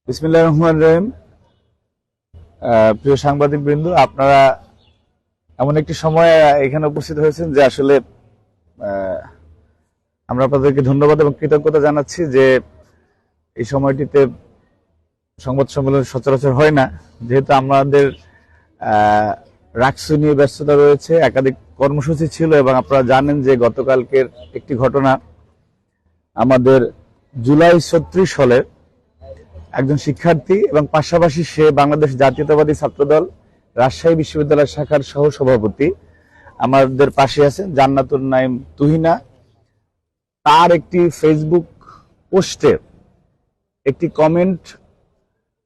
বিসমিল্লাহির রহমানির রহিম। প্রিয় সাংবাদিক বৃন্দ, আপনারা এমন একটি সময় এখানে উপস্থিত হয়েছেন যে আসলে আমরা আপনাদেরকে ধন্যবাদ এবং কৃতজ্ঞতা জানাচ্ছি যে এই সময়টিতে সংবাদ সম্মেলন সচরাচর হয় না, যেহেতু আমাদের রাকসু নিয়ে ব্যস্ততা রয়েছে, একাধিক কর্মসূচি ছিল এবং আপনারা জানেন যে গতকালকের একটি ঘটনা, আমাদের জুলাই ৩৬ সালের একজন শিক্ষার্থী এবং পাশাপাশি সে বাংলাদেশ জাতীয়তাবাদী ছাত্রদল রাজশাহী বিশ্ববিদ্যালয় শাখার সহ সভাপতি, আমাদের পাশে আছেন জান্নাতুন নাইম তুহিনা। তার একটি ফেসবুক পোস্টে একটি কমেন্ট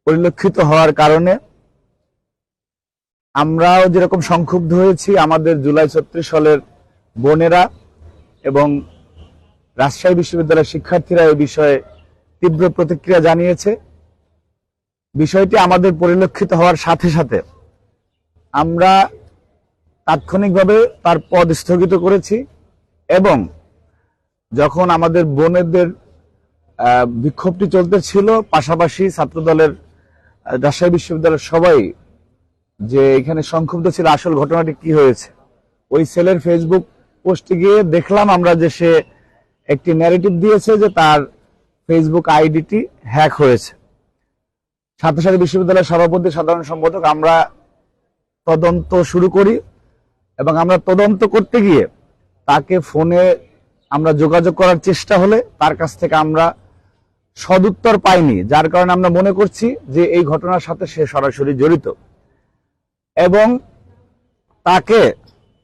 পরিলক্ষিত হওয়ার কারণে আমরাও যেরকম সংক্ষুব্ধ হয়েছি, আমাদের জুলাই ৩৬ সালের বোনেরা এবং রাজশাহী বিশ্ববিদ্যালয়ের শিক্ষার্থীরা এই বিষয়ে তীব্র প্রতিক্রিয়া জানিয়েছে। বিষয়টি আমাদের পরিলক্ষিত হওয়ার সাথে সাথে আমরা তাৎক্ষণিকভাবে তার পদ স্থগিত করেছি এবং যখন আমাদের বোনেদের বিক্ষোভটি চলতে ছিল, পাশাপাশি ছাত্রদলের রাজশাহী বিশ্ববিদ্যালয়ের সবাই যে এখানে সংক্ষুব্ধ ছিল আসল ঘটনাটি কি হয়েছে, ওই ছেলের ফেসবুক পোস্টে গিয়ে দেখলাম আমরা যে সে একটি ন্যারেটিভ দিয়েছে যে তার ফেসবুক আইডিটি হ্যাক হয়েছে। সাথে সাথে বিশ্ববিদ্যালয়ের সভাপতি, সাধারণ সম্পাদক আমরা তদন্ত শুরু করি এবং আমরা তদন্ত করতে গিয়ে তাকে ফোনে আমরা যোগাযোগ করার চেষ্টা হলে তার কাছ থেকে আমরা সদুত্তর পাইনি, যার কারণে আমরা মনে করছি যে এই ঘটনার সাথে সে সরাসরি জড়িত এবং তাকে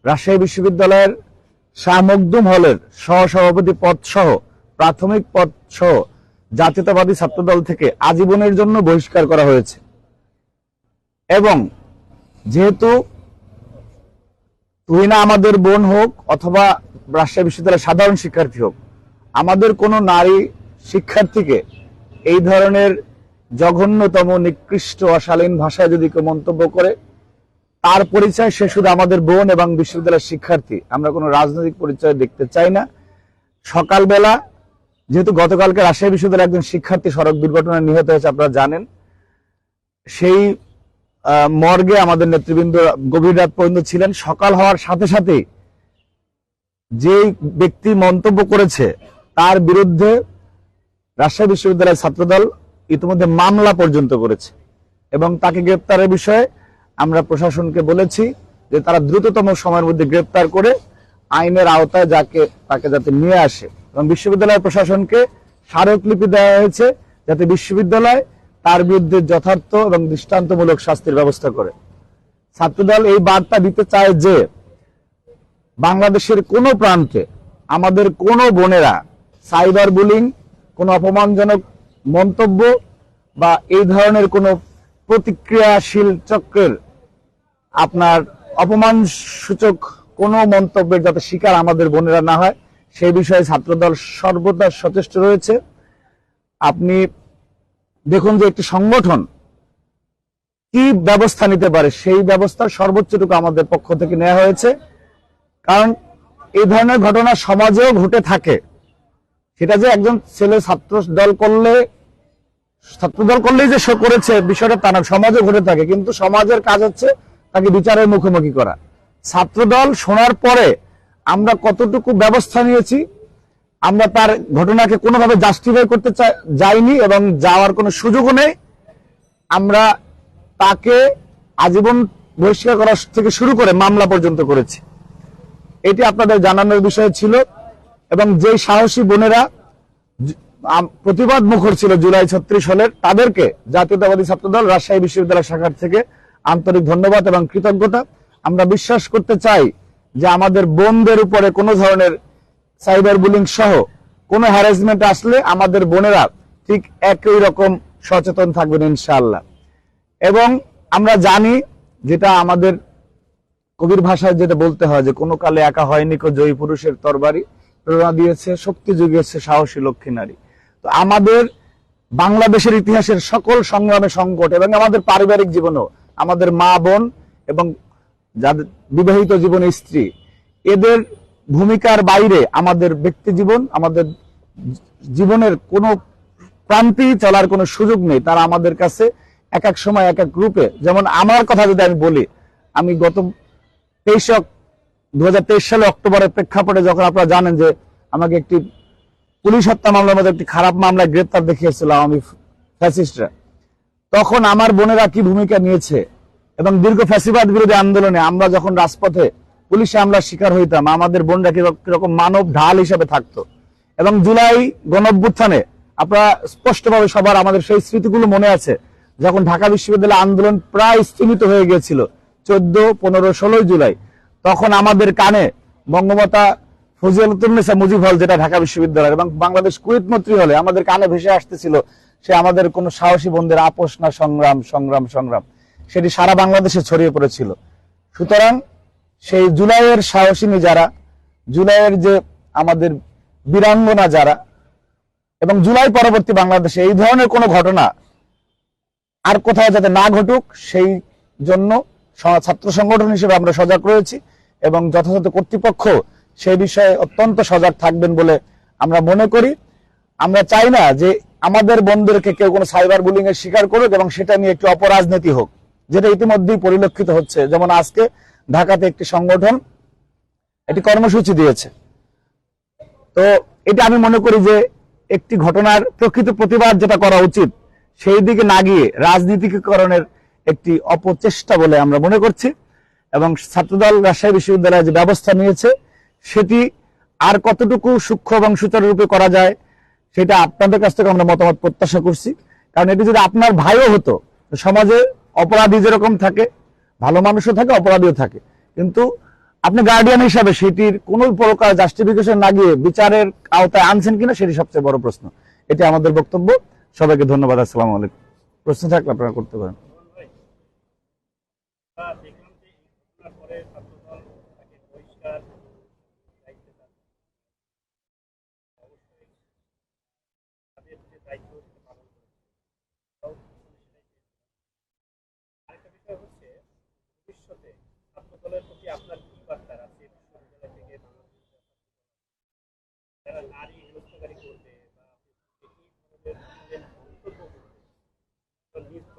রাজশাহী বিশ্ববিদ্যালয়ের শাহ মখদুম হলের সহসভাপতি পদ সহ প্রাথমিক পদ সহ জাতীয়তাবাদী ছাত্রদল থেকে আজীবনের জন্য বহিষ্কার করা হয়েছে। এবং যেহেতু তুহিনা আমাদের বোন হোক অথবা রাজশাহী বিশ্ববিদ্যালয়ের সাধারণ শিক্ষার্থী হোক, আমাদের কোনো নারী শিক্ষার্থীকে এই ধরনের জঘন্যতম, নিকৃষ্ট, অশালীন ভাষায় যদি কেউ মন্তব্য করে, তার পরিচয় সে শুধু আমাদের বোন এবং বিশ্ববিদ্যালয়ের শিক্ষার্থী, আমরা কোনো রাজনৈতিক পরিচয় দেখতে চাই না। সকালবেলা যেহেতু গতকালকে রাজশাহী বিশ্ববিদ্যালয়ের একজন শিক্ষার্থী সড়ক দুর্ঘটনায় নিহত হয়েছে, আপনারা জানেন, সেই মর্গে আমাদের নেতৃবৃন্দ গভীর রাত পর্যন্ত ছিলেন। সকাল হওয়ার সাথে সাথে যে ব্যক্তি মন্তব্য করেছে তার বিরুদ্ধে রাজশাহী বিশ্ববিদ্যালয়ের ছাত্রদল ইতিমধ্যে মামলা পর্যন্ত করেছে এবং তাকে গ্রেপ্তারের বিষয়ে আমরা প্রশাসনকে বলেছি যে তারা দ্রুততম সময়ের মধ্যে গ্রেপ্তার করে আইনের আওতায় তাকে যাতে নিয়ে আসে এবং বিশ্ববিদ্যালয় প্রশাসনকে স্মারকলিপি দেওয়া হয়েছে যাতে বিশ্ববিদ্যালয় তার বিরুদ্ধে যথার্থ এবং দৃষ্টান্তমূলক শাস্তির ব্যবস্থা করে। ছাত্রদল এই বার্তা দিতে চায় যে বাংলাদেশের কোনো প্রান্তে আমাদের কোনো বোনেরা সাইবার বুলিং, কোনো অপমানজনক মন্তব্য বা এই ধরনের কোনো প্রতিক্রিয়াশীল চক্রের আপনার অপমানসূচক কোনো মন্তব্যের যাতে শিকার আমাদের বোনেরা না হয়, সেই বিষয়ে ছাত্রদল সর্বদা সচেষ্ট রয়েছে। আপনি দেখুন যে একটি সংগঠন কি ব্যবস্থা নিতে পারে, সেই ব্যবস্থার সর্বোচ্চটুকু আমাদের পক্ষ থেকে নেওয়া হয়েছে। কারণ এই ধরনের ঘটনা সমাজেও ঘটে থাকে, সেটা যে একজন ছেলে ছাত্রদল করলেই যে সে করেছে বিষয়টা তা না, সমাজে ঘটে থাকে, কিন্তু সমাজের কাজ হচ্ছে তাকে বিচারের মুখোমুখি করা। ছাত্রদল শোনার পরে আমরা কতটুকু ব্যবস্থা নিয়েছি, আমরা তার ঘটনাকে কোনোভাবে জাস্টিফাই করতে যাইনি এবং যাওয়ার কোনো সুযোগও নেই। আমরা তাকে আজীবন বহিষ্কার করা থেকে শুরু করে মামলা পর্যন্ত করেছি, এটি আপনাদের জানানোর বিষয় ছিল। এবং যেই সাহসী বোনেরা প্রতিবাদ মুখর ছিল জুলাই ৩৬ সালের, তাদেরকে জাতীয়তাবাদী ছাত্রদল রাজশাহী বিশ্ববিদ্যালয় শাখার থেকে আন্তরিক ধন্যবাদ এবং কৃতজ্ঞতা। আমরা বিশ্বাস করতে চাই যে আমাদের বোনদের উপরে কোনো ধরনের সাইবার বুলিং সহ কোনো হ্যারাসমেন্ট আসলে আমাদের বোনেরা ঠিক একই রকম সচেতন থাকবেন ইনশাআল্লাহ। এবং আমরা জানি, যেটা আমাদের কবির ভাষায় যেটা বলতে হয়, যে কোনো কালে একা হয়নি কো জয়ী পুরুষের তরবারি, প্রেরণা দিয়েছে, শক্তি জুগিয়েছে সাহসী লক্ষ্মী নারী। তো আমাদের বাংলাদেশের ইতিহাসের সকল সংগ্রামে সংকট এবং আমাদের পারিবারিক জীবনেও আমাদের মা বোন এবং যাদের বিবাহিত জীবনে স্ত্রী, এদের ভূমিকার বাইরে আমাদের ব্যক্তি জীবন, আমাদের জীবনের কোনো প্রান্তি চলার কোনো সুযোগ নেই। তারা আমাদের কাছে এক এক সময় এক এক রূপে, যেমন আমার কথা যদি আমি বলি, আমি গত 2023 সালে অক্টোবরের প্রেক্ষাপটে যখন আপনারা জানেন যে আমাকে একটি পুলিশ হত্যা মামলার মধ্যে একটি খারাপ মামলায় গ্রেপ্তার দেখিয়েছিল আমি ফ্যাসিস্টরা, তখন আমার বোনেরা কি ভূমিকা নিয়েছে এবং দীর্ঘ ফ্যাসিবাদ বিরোধী আন্দোলনে আমরা যখন রাজপথে পুলিশে হামলার শিকার হইতাম, আমাদের বোনরা কিরকম মানব ঢাল হিসেবে থাকতো। এবং জুলাই গণঅভ্যুত্থানে আপনারা স্পষ্টভাবে সবার আমাদের সেই স্মৃতিগুলো মনে আছে, যখন ঢাকা বিশ্ববিদ্যালয় আন্দোলন প্রায় স্থগিত হয়ে গিয়েছিল 14, 15, 16 জুলাই, তখন আমাদের কানে বঙ্গমাতা ফজিলাতুন্নেসা মুজিব হল, যেটা ঢাকা বিশ্ববিদ্যালয়, এবং বাংলাদেশ কুয়েত মৈত্রী হলে আমাদের কানে ভেসে আসতেছিল সে আমাদের কোন সাহসী বন্ধুদের আপোষ না, সংগ্রাম সংগ্রাম সংগ্রাম, সেটি সারা বাংলাদেশে ছড়িয়ে পড়েছিল। সুতরাং সেই জুলাইয়ের সাহসিনী যারা, জুলাইয়ের যে আমাদের বীরাঙ্গনা যারা, এবং জুলাই পরবর্তী বাংলাদেশে এই ধরনের কোনো ঘটনা আর কোথাও যাতে না ঘটুক, সেই জন্য ছাত্র সংগঠন হিসেবে আমরা সজাগ রয়েছি এবং যথাযথ কর্তৃপক্ষ সেই বিষয়ে অত্যন্ত সজাগ থাকবেন বলে আমরা মনে করি। আমরা চাই না যে আমাদের বন্ধুদেরকে কেউ কোনো সাইবার বুলিং এর শিকার করুক এবং সেটা নিয়ে একটি অপরাজনীতি হোক, যেটা ইতিমধ্যেই পরিলক্ষিত হচ্ছে। যেমন আজকে ঢাকাতে একটি সংগঠন একটি কর্মসূচি দিয়েছে, তো এটা আমি মনে করি যে একটি ঘটনার প্রকৃত প্রতিবাদ যেটা করা উচিত, সেই দিকে না গিয়ে রাজনীতিকরণের একটি অপচেষ্টা বলে আমরা মনে করছি। এবং ছাত্রদল রাজশাহী বিশ্ববিদ্যালয় যে ব্যবস্থা নিয়েছে সেটি আর কতটুকু সূক্ষ্ম এবং সুচারুরূপে করা যায় সেটা আপনাদের কাছ থেকে আমরা মতামত প্রত্যাশা করছি। কারণ এটি যদি আপনার ভাইও হতো, সমাজে অপরাধী যেরকম থাকে, ভালো মানুষও থাকে, অপরাধীও থাকে, কিন্তু আপনি গার্ডিয়ান হিসাবে সেটির কোন প্রকার জাস্টিফিকেশন না গিয়ে বিচারের আওতায় আনছেন কিনা সেটি সবচেয়ে বড় প্রশ্ন। এটি আমাদের বক্তব্য। সবাইকে ধন্যবাদ। আসসালামু আলাইকুম। প্রশ্ন থাকলে আপনারা করতে পারেন।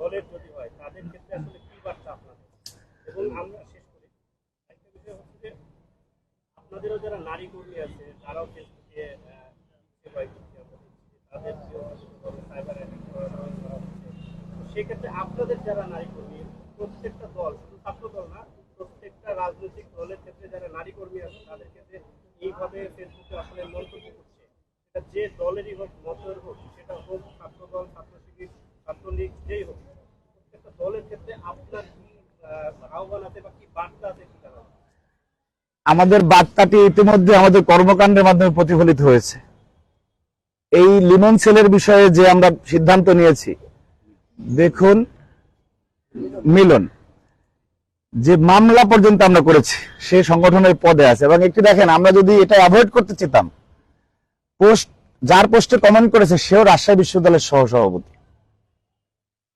দলের যদি হয় তাদের ক্ষেত্রে আসলে কি বার্তা আপনাদের? এবং আমরা শেষ করি, একটা বিষয় হচ্ছে যে আপনাদেরও যারা নারী কর্মী আছে তারাও ফেসবুকে তাদের সাইবার অ্যাটাক করা হচ্ছে, সেক্ষেত্রে আপনাদের যারা নারী কর্মী, প্রত্যেকটা দল, শুধু ছাত্র দল না, প্রত্যেকটা রাজনৈতিক দলের ক্ষেত্রে যারা নারী কর্মী আছে তাদের ক্ষেত্রে এইভাবে ফেসবুকে আসলে মন্তব্য করছে, সেটা যে দলেরই হোক, মতের হোক, সেটা হোক ছাত্র দল, ছাত্র শিবির, ছাত্রলীগ, যেই হোক, প্রত্যেকটা দলের ক্ষেত্রে আপনার কি আহ্বান আছে বা কি বার্তা আছে? কি কারণ আমাদের বার্তাটি ইতিমধ্যে আমাদের কর্মকাণ্ডের মাধ্যমে প্রতিফলিত হয়েছে। এই লিমন সেলের বিষয়ে যে আমরা সিদ্ধান্ত নিয়েছি, দেখুন মিলন যে মামলা পর্যন্ত আমরা করেছি সে সংগঠনের পদে আছে, এবং একটি দেখেন, আমরা যদি এটা অ্যাভয়েড করতে চেতাম, পোস্ট যার পোস্টে কমেন্ট করেছে সেও রাজশাহী বিশ্ববিদ্যালয়ের সহসভাপতি।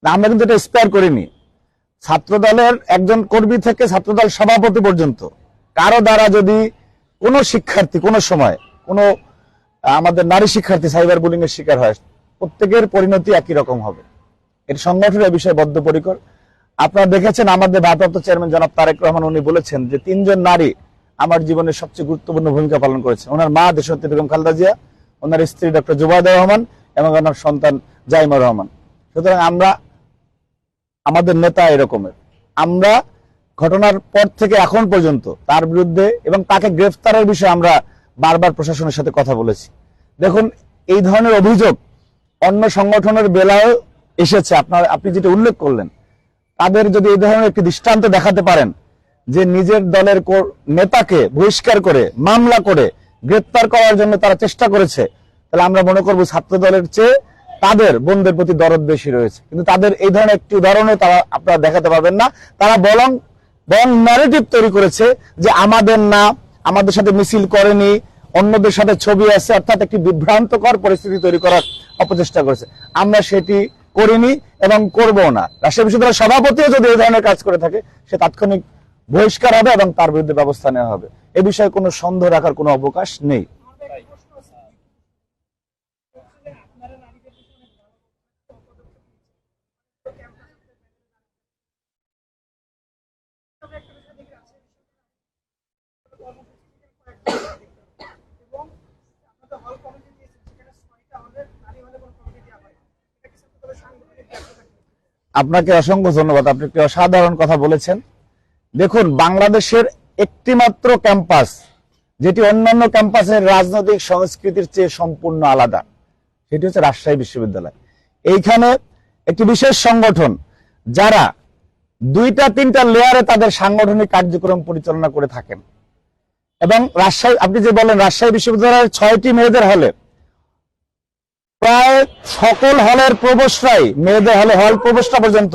আমরা কিন্তু এটা স্পেয়ার করিনি। ছাত্রদলের একজন কর্মী থেকে ছাত্রদল সভাপতি পর্যন্ত কারো দ্বারা যদি কোনো শিক্ষার্থী কোনো সময় কোনো আমাদের নারী শিক্ষার্থী সাইবার বুলিং এর শিকার হয়, প্রত্যেকের পরিণতি একই রকম হবে। এর সংগঠনের বিষয়ে বদ্ধপরিকর। আপনারা দেখেছেন আমাদের ভারপ্রাপ্ত চেয়ারম্যান জনাব তারেক রহমান, উনি বলেছেন যে 3 জন নারী আমার জীবনের সবচেয়ে গুরুত্বপূর্ণ ভূমিকা পালন করেছে। ওনার মা দেশনেত্রী বেগম খালেদা জিয়া, ওনার স্ত্রী ডক্টর জুবাইদা রহমান এবং ওনার সন্তান জাইমা রহমান। সুতরাং আমরা, আমাদের নেতা এরকমের, আমরা ঘটনার পর থেকে এখন পর্যন্ত তার বিরুদ্ধে এবং তাকে গ্রেফতারের বিষয়ে আমরা বারবার প্রশাসনের সাথে কথা বলেছি। দেখুন, এই ধরনের অভিযোগ অন্য সংগঠনের বেলায় এসেছে। আপনি যেটা উল্লেখ করলেন, তাদের যদি এই ধরনের একটি দৃষ্টান্ত দেখাতে পারেন যে নিজের দলের নেতাকে বহিষ্কার করে মামলা করে গ্রেফতার করার জন্য তারা চেষ্টা করেছে, তাহলে আমরা মনে করব ছাত্র দলের চেয়ে তাদের বোনদের প্রতি দরদ বেশি রয়েছে। কিন্তু তাদের এই ধরনের একটি উদাহরণও তারা আপনারা দেখাতে পারবেন না। তারা বরং ন্যারেটিভ তৈরি করেছে যে আমাদের না, আমাদের সাথে মিছিল করেনি, অন্যদের সাথে ছবি আছে, অর্থাৎ একটি বিভ্রান্তকর পরিস্থিতি তৈরি করার অপচেষ্টা করেছে। আমরা সেটি করিনি এবং করবো না। রাজশাহী বিশ্ববিদ্যালয়ের সভাপতিও যদি এই ধরনের কাজ করে থাকে, সে তাৎক্ষণিক বহিষ্কার হবে এবং তার বিরুদ্ধে ব্যবস্থা নেওয়া হবে। এ বিষয়ে কোনো সন্দেহ রাখার কোনো অবকাশ নেই। আপনাকে অসংখ্য ধন্যবাদ। আপনি একটি অসাধারণ কথা বলেছেন। দেখুন, বাংলাদেশের একটি মাত্র ক্যাম্পাস যেটি অন্যান্য ক্যাম্পাসের রাজনৈতিক সংস্কৃতির চেয়ে সম্পূর্ণ আলাদা, সেটি হচ্ছে রাজশাহী বিশ্ববিদ্যালয়। এইখানে একটি বিশেষ সংগঠন যারা 2-3টা লেয়ারে তাদের সাংগঠনিক কার্যক্রম পরিচালনা করে থাকেন। এবং রাজশাহী, আপনি যে বলেন রাজশাহী বিশ্ববিদ্যালয়ের 6টি মেয়েদের হলে, প্রায় সকল হলের প্রবেশরাই, মেয়েদের হলে হল প্রবেশটা পর্যন্ত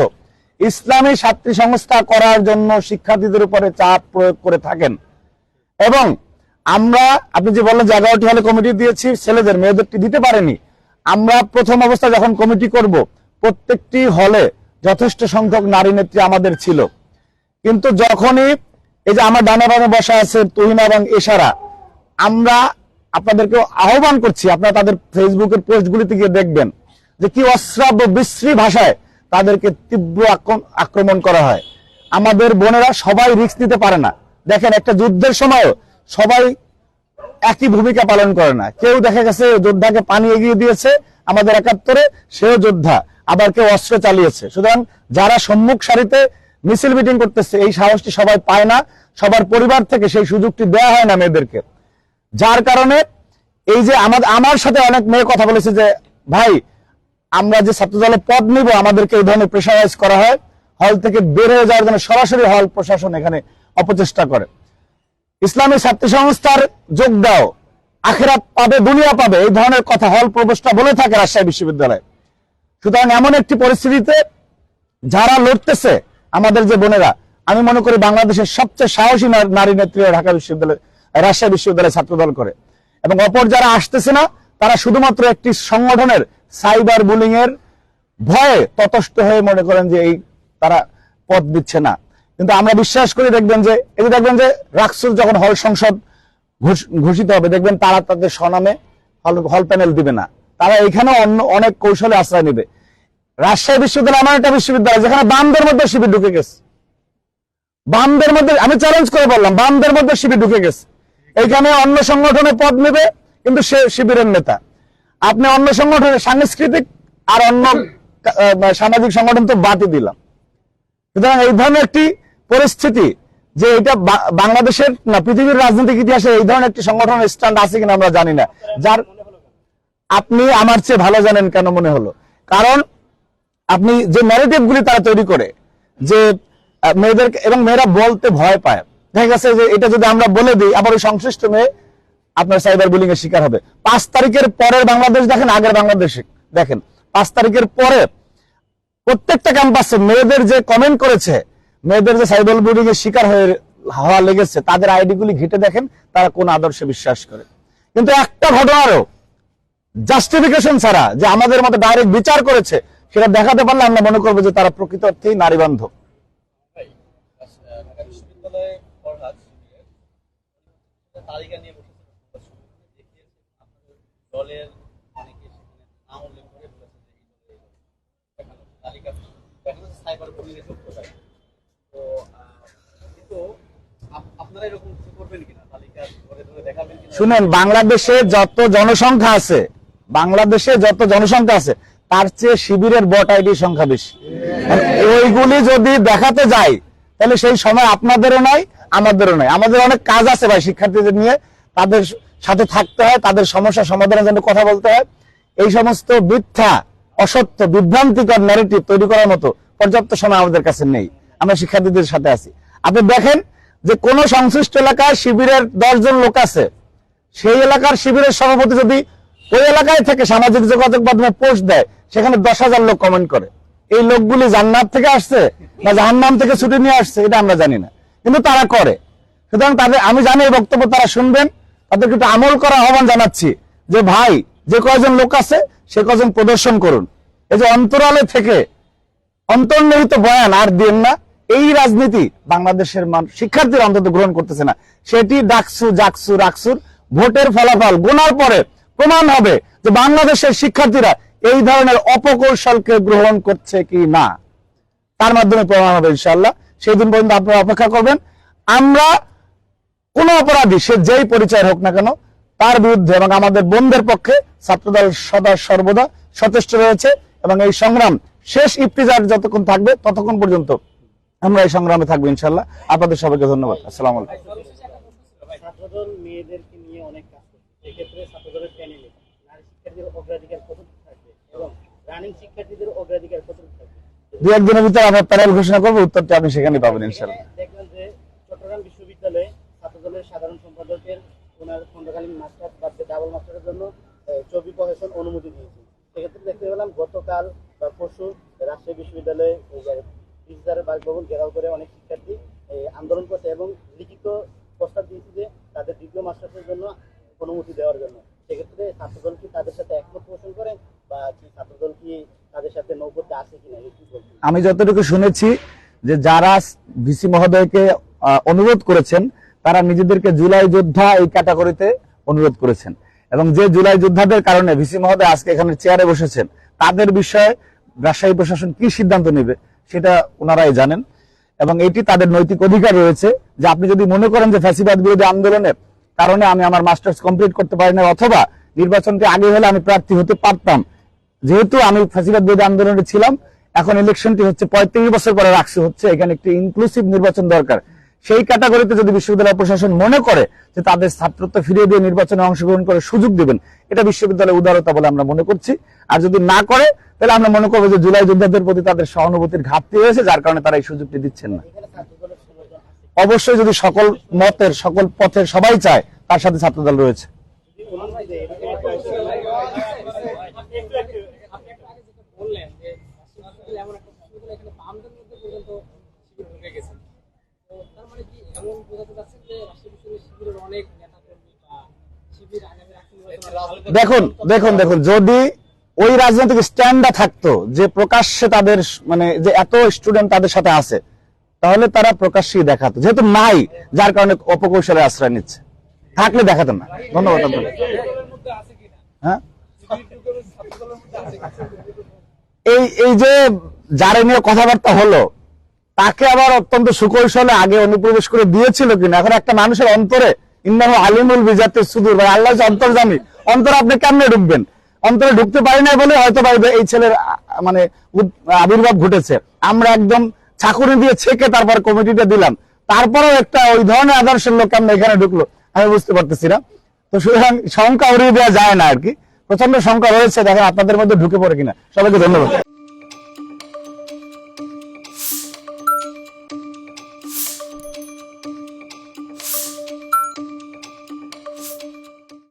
ইসলামী ছাত্রী সংস্থা করার জন্য শিক্ষার্থীদের উপরে চাপ প্রয়োগ করে থাকেন। এবং আমরা, আপনি যে বললেন যে 11টি হলে কমিটি দিয়েছি, ছেলেদের, মেয়েদেরটি দিতে পারেনি। আমরা প্রথম অবস্থায় যখন কমিটি করব, প্রত্যেকটি হলে যথেষ্ট সংখ্যক নারী নেত্রী আমাদের ছিল। কিন্তু যখনই এই যে আমার ডানে বামে বসা আছে তুহিনা এবং ইশারা, আমরা আপনাদেরকে আহ্বান করছি, আপনারা তাদের ফেসবুকের পোস্টগুলিতে গিয়ে দেখবেন যে কি অশ্রাব্য বিশ্রী ভাষায় তাদেরকে তীব্র আক্রমণ করা হয়। আমাদের বোনেরা সবাই রিস্ক নিতে পারে না। দেখেন, একটা যুদ্ধের সময়ও সবাই একই ভূমিকা পালন করে না। কেউ দেখা গেছে যোদ্ধাকে পানি এগিয়ে দিয়েছে আমাদের 71-এ, সেও যোদ্ধা, আবার কেউ অস্ত্র চালিয়েছে। সুতরাং যারা সম্মুখ সারিতে মিছিল মিটিং করতেছে, এই সাহসটি সবাই পায় না, সবার পরিবার থেকে সেই সুযোগটি দেওয়া হয় না মেয়েদেরকে। যার কারণে এই যে আমার সাথে অনেক মেয়ে কথা বলেছে যে ভাই, আমরা যে ছাত্রদলে পদ নিব, আমাদেরকে এই ধরনের প্রেশারাইজ করা হয়, হল থেকে বের হয়ে যাওয়ার জন্য সরাসরি হল প্রশাসন এখানে অপচেষ্টা করে। ইসলামী ছাত্রী সংস্থার যোগ দাও, আখিরাত পাবে, দুনিয়া পাবে, এই ধরনের কথা হল প্রবেশটা বলে থাকে রাজশাহী বিশ্ববিদ্যালয়। সুতরাং এমন একটি পরিস্থিতিতে যারা লড়তেছে, আমাদের যে বোনেরা, আমি মনে করি বাংলাদেশের সবচেয়ে সাহসী নারী নেত্রীরা ঢাকা বিশ্ববিদ্যালয়, রাজশাহী বিশ্ববিদ্যালয়ে ছাত্রদল করে। এবং অপর যারা আসতেছে না, তারা শুধুমাত্র একটি সংগঠনের সাইবার বুলিং এর ভয়ে ততস্থ হয়ে মনে করেন যে এই তারা পদ দিচ্ছে না। কিন্তু আমরা বিশ্বাস করি, দেখবেন যে রাকসুর যখন হল সংসদ ঘোষিত হবে, দেখবেন তারা তাদের স্বনামে হল প্যানেল দিবে না, তারা এখানে অন্য অনেক কৌশলে আশ্রয় নেবে। রাজশাহী বিশ্ববিদ্যালয় এমন একটা বিশ্ববিদ্যালয় যেখানে বামদের মধ্যে শিবির ঢুকে গেছে। বামদের মধ্যে, আমি চ্যালেঞ্জ করে বললাম, বামদের মধ্যে শিবির ঢুকে গেছে। এইখানে অন্য সংগঠনে পদ নেবে, কিন্তু সে শিবিরের নেতা। আপনি অন্য সংগঠনের সাংস্কৃতিক আর অন্য সামাজিক সংগঠন তো বাদই দিলাম। সুতরাং এই ধরনের একটি পরিস্থিতি, যে এটা বাংলাদেশের না পৃথিবীর রাজনৈতিক ইতিহাসে এই ধরনের একটি সংগঠনের স্ট্যান্ড আছে কিনা আমরা জানি না। যার আপনি আমার চেয়ে ভালো জানেন কেন মনে হলো, কারণ আপনি যে ন্যারেটিভ গুলি তারা তৈরি করে, যে মেয়েদেরকে, এবং মেয়েরা বলতে ভয় পায়। দেখা গেছে যে এটা যদি আমরা বলে দিই, আবার ওই সংশ্লিষ্ট মেয়ে আপনার সাইবার বুলিং এর শিকার হবে। 5 তারিখের পরের বাংলাদেশ দেখেন, আগের বাংলাদেশ দেখেন। 5 তারিখের পরে প্রত্যেকটা ক্যাম্পাসে মেয়েদের যে কমেন্ট করেছে, মেয়েদের যে সাইবার বুলিং এর শিকার হওয়া লেগেছে, তাদের আইডি গুলি ঘেটে দেখেন তারা কোন আদর্শে বিশ্বাস করে। কিন্তু একটা ঘটনারও জাস্টিফিকেশন ছাড়া যে আমাদের মতো ডাইরেক্ট বিচার করেছে, সেটা দেখাতে পারলে আমরা মনে করবো যে তারা প্রকৃত অর্থেই নারী বান্ধব। তালিকা নিয়ে দলের অনেকে নাম উল্লেখ করে বলেছে যে তালিকা সাইবার বুলিং এর যুক্ত থাকে। তো কিন্তু আপনারা এরকম কিছু করবেন কিনা, তালিকা ধরে ধরে দেখাবেন কিনা? শুনেন, বাংলাদেশে যত জনসংখ্যা আছে তার চেয়ে শিবিরের বট আইডি সংখ্যা বেশি। ওইগুলি যদি দেখাতে যায়, তাহলে সেই সময় আপনাদেরও নাই, আমাদেরও নাই। আমাদের অনেক কাজ আছে ভাই, শিক্ষার্থীদের নিয়ে তাদের সাথে থাকতে হয়, তাদের সমস্যা সমাধানের জন্য কথা বলতে হয়। এই সমস্ত মিথ্যা, অসত্য, বিভ্রান্তিকর ন্যারেটিভ তৈরি করার মতো পর্যাপ্ত সময় আমাদের কাছে নেই। আমরা শিক্ষার্থীদের সাথে আছি। আপনি দেখেন যে কোন সংশ্লিষ্ট এলাকায় শিবিরের 10 জন লোক আছে, সেই এলাকার শিবিরের সভাপতি যদি ওই এলাকায় থেকে সামাজিক যোগাযোগ মাধ্যমে পোস্ট দেয়, সেখানে 10,000 লোক কমেন্ট করে। এই লোকগুলি জান্নাত থেকে আসছে না জাহান্নাম থেকে ছুটি নিয়ে আসছে, এটা আমরা জানি না, কিন্তু তারা করে। সুতরাং তাদের, আমি জানি এই বক্তব্য তারা শুনবেন, তাদেরকে একটু আমল করার আহ্বান জানাচ্ছি যে ভাই, যে কয়জন লোক আছে সে কয়জন প্রদর্শন করুন। এই যে অন্তরালে থেকে অন্তর্নিহিত বয়ান আর দিন না, এই রাজনীতি বাংলাদেশের শিক্ষার্থীরা অন্তত গ্রহণ করতেছে না। সেটি ডাকসু, জাকসু, রাকসুর ভোটের ফলাফল গোনার পরে প্রমাণ হবে যে বাংলাদেশের শিক্ষার্থীরা এই ধরনের অপকৌশলকে গ্রহণ করছে কি না, তার মাধ্যমে প্রমাণ হবে ইনশাআল্লাহ। সেই দিন পর্যন্ত আপনারা অপেক্ষা করবেন। আমরা কোন অপরাধী, সে যেই পরিচয় হোক না কেন, তার বিরুদ্ধে এবং আমাদের বোনদের পক্ষে ছাত্রদল সদা সর্বদা সচেষ্ট রয়েছে এবং এই সংগ্রাম শেষ ইফতিজার যতক্ষণ থাকবে ততক্ষণ পর্যন্ত আমরা এই সংগ্রামে থাকবো ইনশাল্লাহ। আপনাদের সবাইকে ধন্যবাদ। আসসালামু আলাইকুম। ছাত্রদল মেয়েদেরকে নিয়ে অনেক কাজ করছে, সেক্ষেত্রে ছাত্রদলের প্যানেলে নারী শিক্ষার্থীদের অগ্রাধিকার কতটুকু থাকবে এবং রানিং শিক্ষার্থীদের অগ্রাধিকার কতটুকু থাকবে? দু একদিনের ভিতরে আমরা প্যানেল ঘোষণা করবো, উত্তরটি আপনি সেখানে পাবেন ইনশাল্লাহ। দেখলাম যে চট্টগ্রাম বিশ্ববিদ্যালয়ে ছাত্রদলের সাধারণ সম্পাদকের ওনার খণ্ডকালীন মাস্টার বা ডাবল মাস্টারের জন্য 24 প্রফেশন অনুমতি দিয়েছে। সেক্ষেত্রে দেখতে পেলাম গতকাল বা পরশু রাজশাহী বিশ্ববিদ্যালয়ে টিচারের বাসভবন ঘেরাও করে অনেক শিক্ষার্থী আন্দোলন করছে এবং লিখিত প্রস্তাব দিয়েছে যে তাদের দ্বিতীয় মাস্টার্সের জন্য অনুমতি দেওয়ার জন্য। সেক্ষেত্রে ছাত্রদল কি তাদের সাথে একমত পোষণ করেন বা কি ছাত্রদল কি তাদের সাথে নৌপথ্যে আছে কিনা, কি বলছেন? আমি যতটুকু শুনেছি যে যারা ভিসি মহোদয়কে অনুরোধ করেছেন তারা নিজেদেরকে জুলাই যোদ্ধা এই ক্যাটাগরিতে অনুরোধ করেছেন, এবং যে জুলাই যোদ্ধাদের কারণে ভিসি মহোদয় আজকে এখানে চেয়ারে বসেছেন তাদের বিষয়ে রাজশাহী প্রশাসন কি সিদ্ধান্ত নেবে সেটা ওনারাই জানেন, এবং এটি তাদের নৈতিক অধিকার রয়েছে যে আপনি যদি মনে করেন যে ফ্যাসিবাদ বিরোধী আন্দোলনের কারণে আমি আমার মাস্টার্স কমপ্লিট করতে পারি না অথবা নির্বাচনটি আগে হলে আমি প্রার্থী হতে পারতাম, যেহেতু আমি ফ্যাসিবাদ বিরোধী আন্দোলনে ছিলাম, এখন ইলেকশনটি হচ্ছে 35 বছর পরে রাখছে, হচ্ছে এখানে একটি ইনক্লুসিভ নির্বাচন দরকার। সেই ক্যাটাগরিতে যদি বিশ্ববিদ্যালয় প্রশাসন মনে করে যে তাদের ছাত্রত্ব ফিরিয়ে দিয়ে নির্বাচনে অংশগ্রহণ করে সুযোগ দিবেন, এটা বিশ্ববিদ্যালয়ের উদারতা বলে আমরা মনে করছি। আর যদি না করে তাহলে আমরা মনে করবো যে জুলাই যোদ্ধাদের প্রতি তাদের সহানুভূতির ঘাটতি হয়েছে, যার কারণে তারা এই সুযোগটি দিচ্ছেন না। এখানে ছাত্রদলের সংগঠন আছে, অবশ্যই যদি সকল মতের সকল পথের সবাই চায় তার সাথে ছাত্রদল রয়েছে। যদি অনুমতি দেয় এরকম একটা আপনি একটু আগে যেটা বললেন যে রাজশাহী এমন একটা বিশ্ববিদ্যালয় এখানে বামদের মধ্যে পর্যন্ত শিবির ঢুকে গেছে, তো তার মানে কি এমন বোঝাতে চাচ্ছেন যে রাজশাহী বিশ্ববিদ্যালয়ের শিবিরের অনেক নেতা কর্মী বা শিবির আগামী দেখুন যদি ওই রাজনৈতিক স্ট্যান্ডটা থাকতো যে প্রকাশ্যে তাদের মানে যে এত স্টুডেন্ট তাদের সাথে আছে, তাহলে তারা প্রকাশ্যেই দেখাতো, যেহেতু নাই যার কারণে অপকৌশলে আশ্রয় নিচ্ছে, থাকলে দেখাতেন না। ধন্যবাদ আপনাকে। হ্যাঁ, এই যে যারা নিয়ে কথাবার্তা হলো তাকে আবার অত্যন্ত সুকৌশলে আগে অনুপ্রবেশ করে দিয়েছিল কিনা, এখন একটা মানুষের অন্তরে ইন্নাহু আলিমুল বিজাতিস সুদূর, ভাই আল্লাহ যে অন্তর্জামী, অন্তরে আপনি কেমনে ঢুকবেন? অন্তরে ঢুকতে পারি না বলে হয়তো এই ছেলের মানে আবির্ভাব ঘটেছে। আমরা একদম চাকুরি দিয়ে ছেকে তারপর কমিটিটা দিলাম, তারপরেও একটা ওই ধরনের আদর্শের লোক কেমন এখানে ঢুকলো আমি বুঝতে পারতেছি না। তো সুতরাং সংখ্যা উড়িয়ে দেওয়া যায় না আর কি, প্রচন্ড সংখ্যা রয়েছে, দেখেন আপনাদের মধ্যে ঢুকে পড়ে কিনা। সবাইকে ধন্যবাদ।